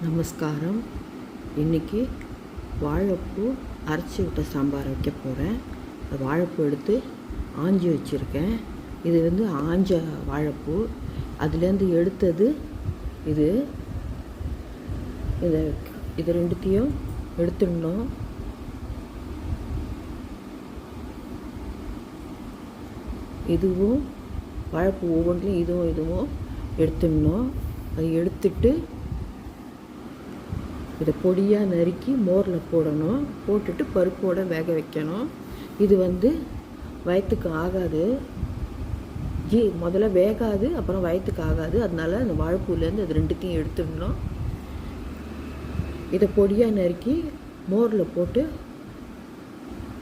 நமஸ்காரம். இன்றைக்கி வாழைப்பூ அரைச்சி விட்ட சாம்பார் வைக்க போகிறேன். வாழைப்பூ எடுத்து ஆஞ்சி வச்சுருக்கேன். இது ஆஞ்ச வாழைப்பூ. அதுலேருந்து எடுத்தது இது ரெண்டுத்தையும் எடுத்துடணும். இதுவும் வாழைப்பூ ஒவ்வொன்றிலையும் இதுவும் எடுத்துடணும். அது எடுத்துட்டு இதை பொடியாக நறுக்கி மோரில் போடணும். போட்டுட்டு பருப்போடு வேக வைக்கணும். இது வயிற்றுக்கு ஆகாது. முதல்ல வேகாது, அப்புறம் வயிற்றுக்கு ஆகாது. அதனால அந்த வாழைப்பூலேருந்து அது ரெண்டுத்தையும் எடுத்துடணும். இதை பொடியாக நறுக்கி மோரில் போட்டு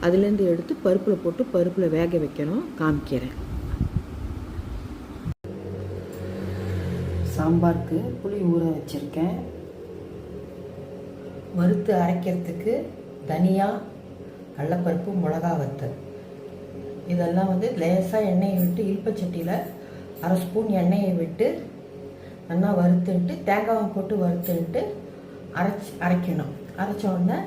அதுலேருந்து எடுத்து பருப்பில் போட்டு பருப்பில் வேக வைக்கணும். காமிக்கிறேன். சாம்பாருக்கு புளி ஊற வச்சுருக்கேன். வறுத்து அரைக்கிறதுக்கு தனியா, கடலப்பருப்பு, மிளகா வத்தல் இதெல்லாம் லேசாக எண்ணெயை விட்டு இல்பச்சட்டியில் அரை ஸ்பூன் எண்ணெயை விட்டு நல்லா வறுத்துன்ட்டு தேங்காவை போட்டு வறுத்துன்ட்டு அரைக்கணும். அரைச்ச உடனே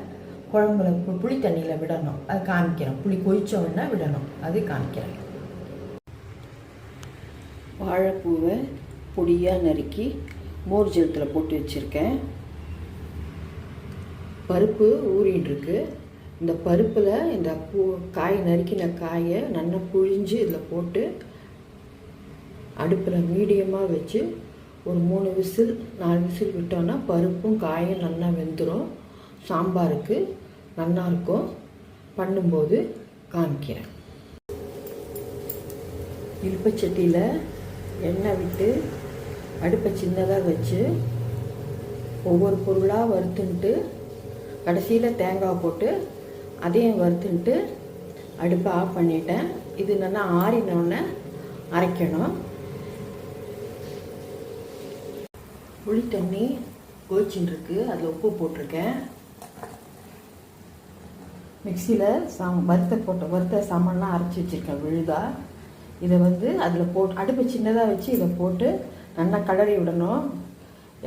குழம்புல புளி தண்ணியில் விடணும். அது காமிக்கிறேன். புளி கொதிச்ச உடனே விடணும். அது காமிக்கிறேன். வாழைப்பூவை பொடியாக நறுக்கி மோர் ஜலத்தில் போட்டு வச்சுருக்கேன். பருப்பு ஊறிட்டுருக்கு. இந்த பருப்பில் இந்த காய் நறுக்கின காயை நல்லா புழிஞ்சு இதில் போட்டு அடுப்பில் மீடியமாக வச்சு ஒரு 3 விசில் 4 விசில் விட்டோன்னா பருப்பும் காயும் நல்லா வெந்துடும். சாம்பாருக்கு நல்லாயிருக்கும். பண்ணும்போது காமிக்கிறேன். இல்பச்சட்டியில் எண்ணெய் விட்டு அடுப்பை சின்னதாக வச்சு ஒவ்வொரு பொருளாக வறுத்துன்ட்டு கடைசியில் தேங்காய் போட்டு அதையும் வறுத்துன்ட்டு அடுப்பை ஆஃப் பண்ணிட்டேன். இது நல்லா ஆறினோடனே அரைக்கணும். புளி தண்ணி கொதிச்சுட்டு இருக்கு. அதில் உப்பு போட்டிருக்கேன். மிக்சியில் வறுத்த சாமான்லாம் அரைச்சி வச்சுருக்கேன் விழுதா. இதை அதில் போட்டு அடுப்பை சின்னதாக வச்சு இதை போட்டு நல்லா கிளறி விடணும்.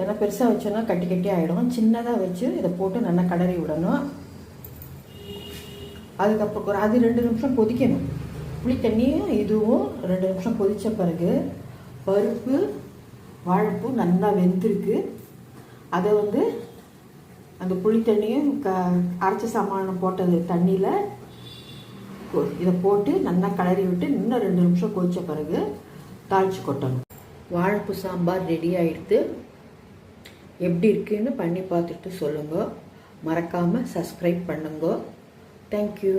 ஏன்னா பெருசாக வச்சோன்னா கட்டி கட்டி ஆகிடும். சின்னதாக வச்சு இதை போட்டு நல்லா கிளறி விடணும். அதுக்கப்புறம் அது 2 நிமிஷம் கொதிக்கணும். புளி தண்ணியும் இதுவும் 2 நிமிஷம் கொதித்த பிறகு பருப்பு வாழைப்பூ நல்லா வெந்திருக்கு. அதை அந்த புளி தண்ணியும் அரைச்ச சாமானம் போட்டது தண்ணியில் இதை போட்டு நல்லா கிளறி விட்டு இன்னும் 2 நிமிஷம் கொதித்த பிறகு தாளித்து கொட்டணும். வாழைப்பூ சாம்பார் ரெடி ஆகிடுது. எப்படி இருக்குன்னு பண்ணி பார்த்துட்டு சொல்லுங்க. மறக்காமல் சப்ஸ்கிரைப் பண்ணுங்க. தேங்க்யூ.